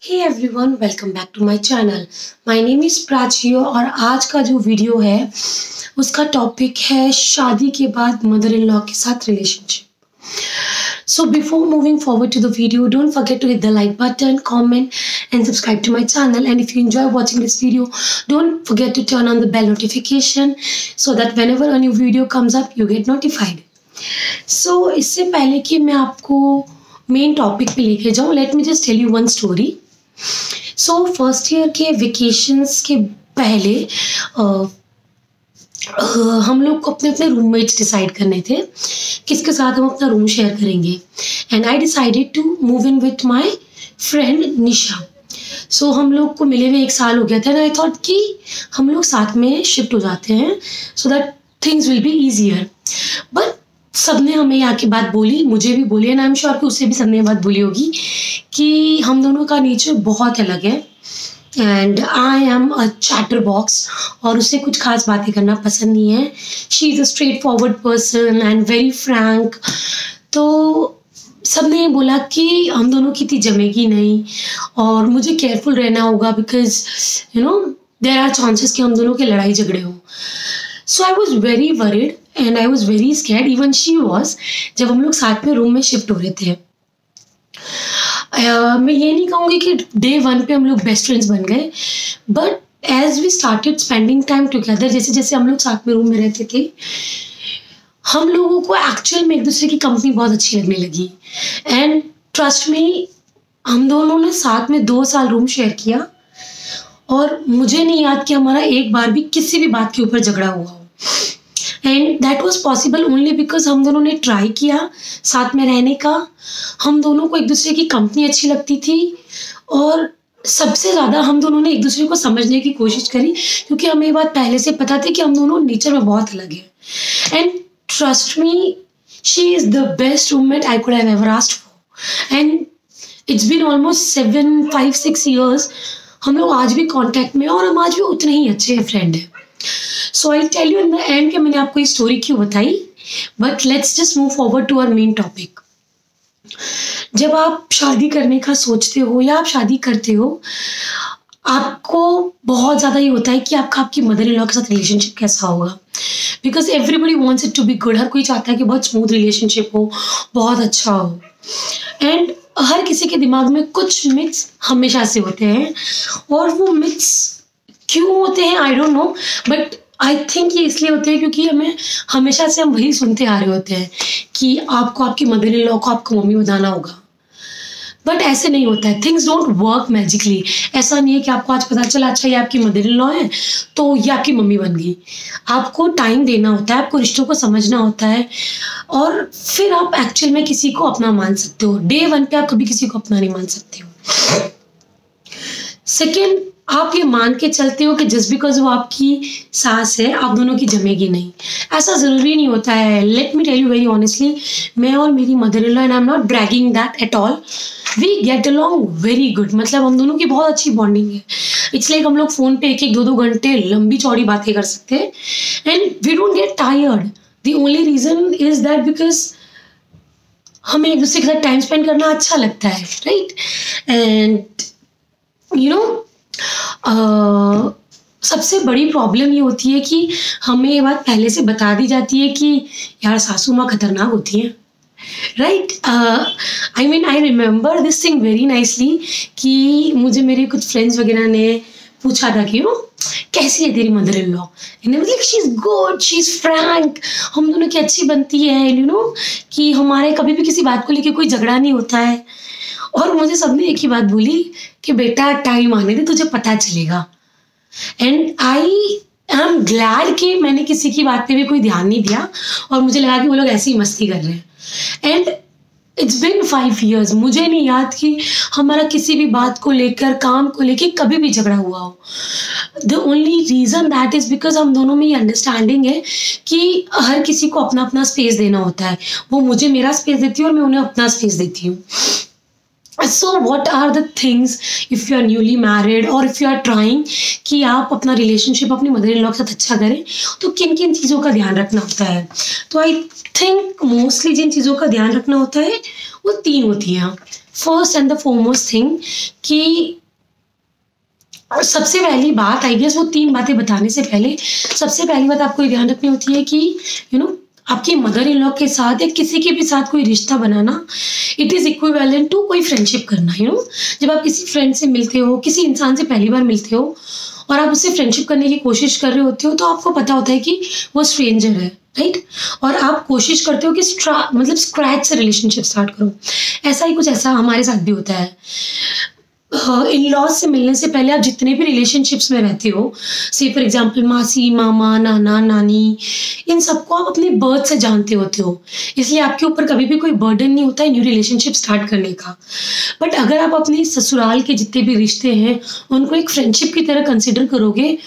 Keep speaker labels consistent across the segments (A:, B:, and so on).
A: Hey everyone, welcome back to my channel. My name is Prachi और आज का जो वीडियो है उसका टॉपिक है शादी के बाद मदर इन लॉ के साथ relationship. So before moving forward to the video, don't forget to hit the like button, comment and subscribe to my channel. And if you enjoy watching this video, don't forget to turn on the bell notification so that whenever a new video comes up, you get notified. So इससे पहले कि मैं आपको main topic पे लेके जाऊँ, let me just tell you one story. So first year के vacations के पहले हम लोग को अपने अपने रूममेट्स डिसाइड करने थे किसके साथ हम अपना रूम शेयर करेंगे। And I decided to move in with my friend Nisha. So हम लोग को मिले हुए 1 साल हो गया था एंड आई थॉट कि हम लोग साथ में शिफ्ट हो जाते हैं so that things will be easier. But सबने हमें यहाँ की बात बोली, मुझे भी बोली एंड आई एम श्योर कि उससे भी सबने बात बोली होगी कि हम दोनों का नेचर बहुत अलग है। And I am a chatter box और उससे कुछ खास बातें करना पसंद नहीं है। She is a straight forward person and very Frank. तो सबने ये बोला कि हम दोनों की इतनी जमेगी नहीं और मुझे केयरफुल रहना होगा because you know there are chances कि हम दोनों के लड़ाई झगड़े हो। So I was very worried and I was very scared, even she was, जब हम लोग साथ में रूम में शिफ्ट हो रहे थे। मैं ये नहीं कहूँगी कि डे 1 पे हम लोग बेस्ट फ्रेंड्स बन गए, but as we started spending time together, जैसे जैसे हम लोग साथ में रूम में रहते थे, हम लोगों को एक्चुअल में एक दूसरे की कंपनी बहुत अच्छी लगने लगी। एंड ट्रस्ट में हम दोनों ने साथ में 2 साल रूम शेयर किया और मुझे नहीं याद कि हमारा एक बार भी किसी भी बात के ऊपर झगड़ा हुआ हो। And that was possible only because हम दोनों ने ट्राई किया साथ में रहने का। हम दोनों को एक दूसरे की कंपनी अच्छी लगती थी और सबसे ज़्यादा हम दोनों ने एक दूसरे को समझने की कोशिश करी क्योंकि हमें ये बात पहले से पता थी कि हम दोनों नेचर में बहुत अलग है। And trust me, she is the best roommate I could have ever asked for. And it's been almost 5-6 years। हम लोग आज भी कांटेक्ट में और हम आज भी उतने ही अच्छे फ्रेंड हैं। So I tell you in the end कि मैंने आपको ये स्टोरी क्यों बताई, but let's just move forward to our main topic. जब आप शादी करने का सोचते हो या आप शादी करते हो, आपको बहुत ज़्यादा ये होता है कि आपकी मदर इन लॉ के साथ रिलेशनशिप कैसा होगा, because everybody wants it to be good. हर कोई चाहता है कि बहुत स्मूथ रिलेशनशिप हो, बहुत अच्छा हो। एंड हर किसी के दिमाग में कुछ मिथ्स हमेशा से होते हैं और वो मिथ्स क्यों होते हैं I don't know, but I think ये इसलिए होते हैं क्योंकि हमेशा से हम वही सुनते आ रहे होते हैं कि आपको आपकी मदर इन लॉ को आपको मम्मी बताना होगा। बट ऐसे नहीं होता है, थिंग्स डोंट वर्क मैजिकली। ऐसा नहीं है कि आपको आज पता चला अच्छा ये आपकी मदर इन लॉ है तो ये आपकी मम्मी बन गई। आपको टाइम देना होता है, आपको रिश्तों को समझना होता है और फिर आप एक्चुअल में किसी को अपना मान सकते हो। डे 1 पे आप कभी किसी को अपना नहीं मान सकते हो। सेकेंड, आप ये मान के चलते हो कि जस्ट बिकॉज वो आपकी सास है आप दोनों की जमेगी नहीं। ऐसा ज़रूरी नहीं होता है। Let me tell you very honestly, मैं और मेरी mother in law, and I am not bragging that at all, we get along very good. मतलब हम दोनों की बहुत अच्छी बॉन्डिंग है। इट्स लाइक हम लोग फ़ोन पे 1-2 घंटे लंबी चौड़ी बातें कर सकते हैं and we don't get tired. The only reason is that because हमें एक दूसरे के साथ टाइम स्पेंड करना अच्छा लगता है, राइट। एंड यू नो सबसे बड़ी प्रॉब्लम ये होती है कि हमें ये बात पहले से बता दी जाती है कि यार सासू माँ खतरनाक होती हैं, right. I mean I remember this thing very nicely कि मुझे मेरे कुछ फ्रेंड्स वगैरह ने पूछा था कि कैसी है तेरी मदर इन लॉ, मतलब she is good, she is Frank, हम दोनों की अच्छी बनती है, यू नो कि हमारे कभी भी किसी बात को लेके कोई झगड़ा नहीं होता है। और मुझे सबने एक ही बात बोली कि बेटा टाइम आने दे, तुझे पता चलेगा। एंड आई एम ग्लैड कि मैंने किसी की बात पे भी कोई ध्यान नहीं दिया और मुझे लगा कि वो लोग ऐसे ही मस्ती कर रहे हैं। एंड इट्स बिन 5 years, मुझे नहीं याद कि हमारा किसी भी बात को लेकर, काम को लेकर कभी भी झगड़ा हुआ हो। The only reason that is because हम दोनों में ये अंडरस्टैंडिंग है कि हर किसी को अपना अपना स्पेस देना होता है। वो मुझे मेरा स्पेस देती है और मैं उन्हें अपना स्पेस देती हूँ। So what are the things if you are newly married or if you are trying कि आप अपना रिलेशनशिप अपनी मदर इन लॉ के साथ अच्छा करें, तो किन किन चीज़ों का ध्यान रखना होता है? तो आई थिंक मोस्टली जिन चीज़ों का ध्यान रखना होता है वो 3 होती हैं। First and the foremost thing कि सबसे पहली बात, आई गेस वो 3 बातें बताने से पहले सबसे पहली बात आपको ध्यान रखनी होती है कि आपकी मदर इन लॉ के साथ या किसी के भी साथ कोई रिश्ता बनाना, इट इज़ इक्विवेलेंट टू कोई फ्रेंडशिप करना। जब आप किसी फ्रेंड से मिलते हो, किसी इंसान से पहली बार मिलते हो और आप उससे फ्रेंडशिप करने की कोशिश कर रहे होते हो, तो आपको पता होता है कि वो स्ट्रेंजर है, राइट? और आप कोशिश करते हो कि स्क्रैच से रिलेशनशिप स्टार्ट करो। ऐसा ही कुछ ऐसा हमारे साथ भी होता है। इन लॉज से मिलने से पहले आप जितने भी रिलेशनशिप्स में रहते हो, से फॉर एग्जांपल मासी, मामा, नाना, नानी, इन सबको आप अपने बर्थ से जानते होते हो, इसलिए आपके ऊपर कभी भी कोई बर्डन नहीं होता है न्यू रिलेशनशिप स्टार्ट करने का। बट अगर आप अपने ससुराल के जितने भी रिश्ते हैं उनको एक फ्रेंडशिप की तरह कंसिडर करोगे,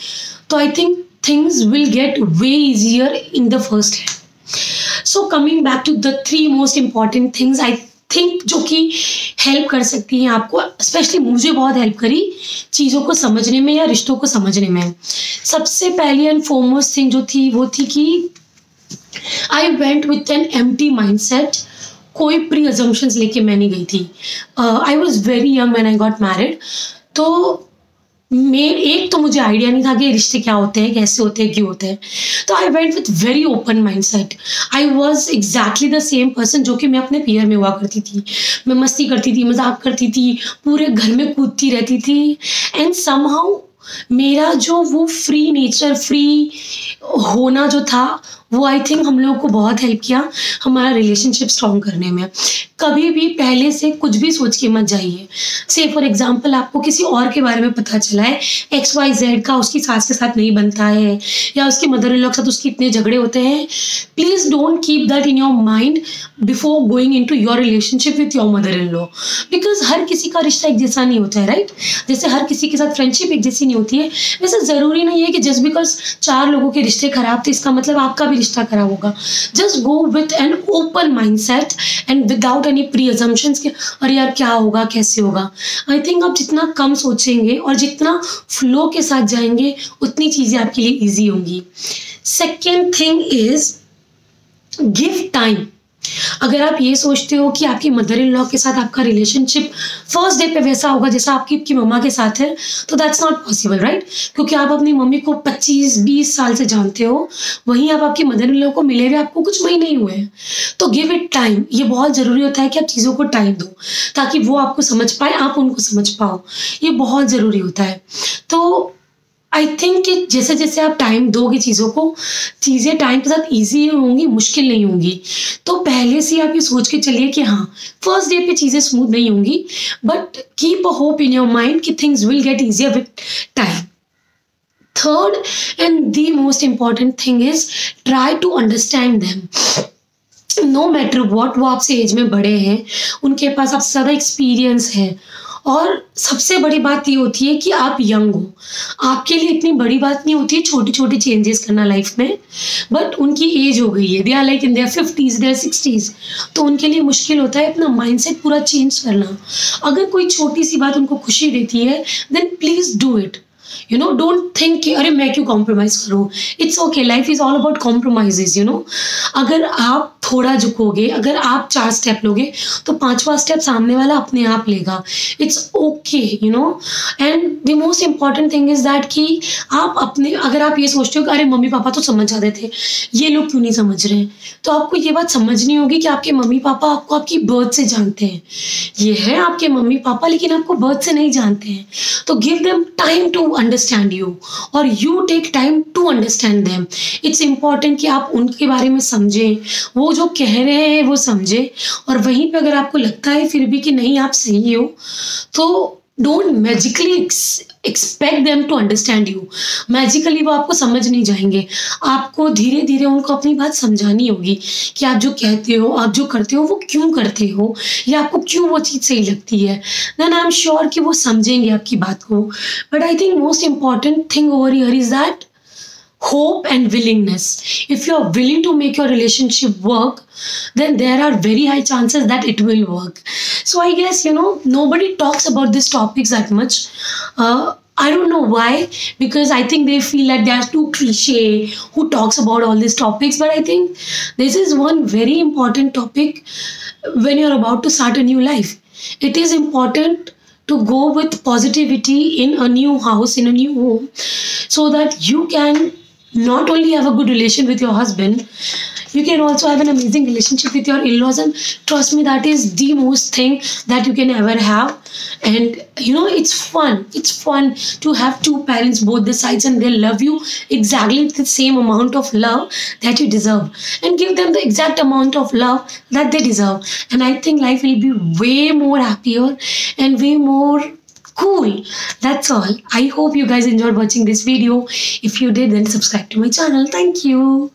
A: तो I think things will get way easier in the first hand. So coming back to the 3 most important things I think जो कि हेल्प कर सकती हैं आपको, स्पेशली मुझे बहुत हेल्प करी चीज़ों को समझने में या रिश्तों को समझने में। सबसे पहली एंड फॉरमोस्ट थिंग जो थी वो थी कि I went with an empty mindset. कोई प्री अजम्पशंस लेके मैं नहीं गई थी। आई was very young when I got married, तो एक तो मुझे आइडिया नहीं था कि रिश्ते क्या होते हैं, कैसे होते हैं, क्यों होते हैं। तो I went with very open mindset. I was exactly the same person जो कि मैं अपने पीयर में हुआ करती थी। मैं मस्ती करती थी, मजाक करती थी, पूरे घर में कूदती रहती थी, एंड समहाउ मेरा जो वो फ्री नेचर, फ्री होना जो था, वो आई थिंक हम लोगों को बहुत हेल्प किया हमारा रिलेशनशिप स्ट्रॉन्ग करने में। कभी भी पहले से कुछ भी सोच के मत जाइए। से फॉर एग्जांपल आपको किसी और के बारे में पता चला है XYZ का उसकी सास के साथ नहीं बनता है, या उसके मदर इन लॉ के साथ उसके इतने झगड़े होते हैं, please don't keep that in your mind before going in to your relationship with your mother in law. Because हर किसी का रिश्ता एक जैसा नहीं होता है, राइट? जैसे हर किसी के साथ फ्रेंडशिप एक जैसी नहीं होती है, वैसे ज़रूरी नहीं है कि जस्ट बिकॉज 4 लोगों के रिश्ते खराब थे इसका मतलब आपका भी रिश्ता खराब होगा। Just go with an open mindset and without any pre assumptions के अरे यार क्या होगा, कैसे होगा। आई थिंक आप जितना कम सोचेंगे और जितना फ्लो के साथ जाएंगे उतनी चीज़ें आपके लिए ईजी होंगी। Second thing is give time. अगर आप ये सोचते हो कि आपकी मदर इन लॉ के साथ आपका रिलेशनशिप फर्स्ट डे पे वैसा होगा जैसा आपकी मम्मा के साथ है, तो दैट्स नॉट पॉसिबल, राइट? क्योंकि आप अपनी मम्मी को 25-20 साल से जानते हो, वहीं आप आपकी मदर इन लॉ को मिले हुए आपको कुछ महीने ही हुए हैं। तो गिव इट टाइम। ये बहुत ज़रूरी होता है कि आप चीज़ों को टाइम दो ताकि वो आपको समझ पाए, आप उनको समझ पाओ। ये बहुत ज़रूरी होता है। तो आई थिंक कि जैसे जैसे आप टाइम दोगे चीज़ों को, चीज़ें टाइम के साथ ईजी होंगी, मुश्किल नहीं होंगी। तो पहले से आप ये सोच के चलिए कि हाँ फर्स्ट डे पे चीज़ें स्मूथ नहीं होंगी, but keep a hope in your mind कि things will get easier with time. Third and the most important thing is try to understand them. No matter what, वो आपसे एज में बड़े हैं, उनके पास आपसे ज़्यादा एक्सपीरियंस है, और सबसे बड़ी बात ये होती है कि आप यंग हो। आपके लिए इतनी बड़ी बात नहीं होती है छोटी छोटी चेंजेस करना लाइफ में, बट उनकी एज हो गई है, they are like in their 50s, their 60s, तो उनके लिए मुश्किल होता है अपना माइंडसेट पूरा चेंज करना। अगर कोई छोटी सी बात उनको खुशी देती है, then please do it. Don't think कि अरे मैं क्यों कॉम्प्रोमाइज़ करूँ। It's okay, life is all about compromises. अगर आप थोड़ा झुकोगे, अगर आप 4 स्टेप लोगे, तो 5वां स्टेप सामने वाला अपने आप लेगा। It's okay, and the most important thing is that कि आप अपने, अगर आप ये सोचते हो कि अरे मम्मी पापा तो समझ जाते थे, ये लोग क्यों नहीं समझ रहे हैं, तो आपको ये बात समझनी होगी कि आपके मम्मी पापा आपको आपकी बर्थ से जानते हैं। ये है आपके मम्मी पापा, लेकिन आपको बर्थ से नहीं जानते हैं। तो give them time to understand you, और you take time to understand them. It's important कि आप उनके बारे में समझें, वो जो कह रहे हैं वो समझें, और वहीं पे अगर आपको लगता है फिर भी कि नहीं आप सही हो, तो don't magically expect them to understand you. Magically वो आपको समझ नहीं जाएंगे। आपको धीरे धीरे उनको अपनी बात समझानी होगी कि आप जो कहते हो, आप जो करते हो, वो क्यों करते हो, या आपको क्यों वो चीज़ सही लगती है। देन आई एम श्योर कि वो समझेंगे आपकी बात को। But I think most important thing over here is that hope and willingness. If you are willing to make your relationship work, then there are very high chances that it will work. So I guess, nobody talks about these topics that much. I don't know why, because I think they feel like they are too cliche who talks about all these topics. But I think this is one very important topic when you're about to start a new life. it is important to go with positivity in a new house, in a new home, so that you can not only have a good relation with your husband, you can also have an amazing relationship with your in-laws. And trust me, that is the most thing that you can ever have. And you know, it's fun to have two parents, both the sides, and they love you exactly the same amount of love that you deserve, and give them the exact amount of love that they deserve. And I think life will be way more happier and way more cool. That's all. I hope you guys enjoyed watching this video. If you did, then subscribe to my channel. Thank you.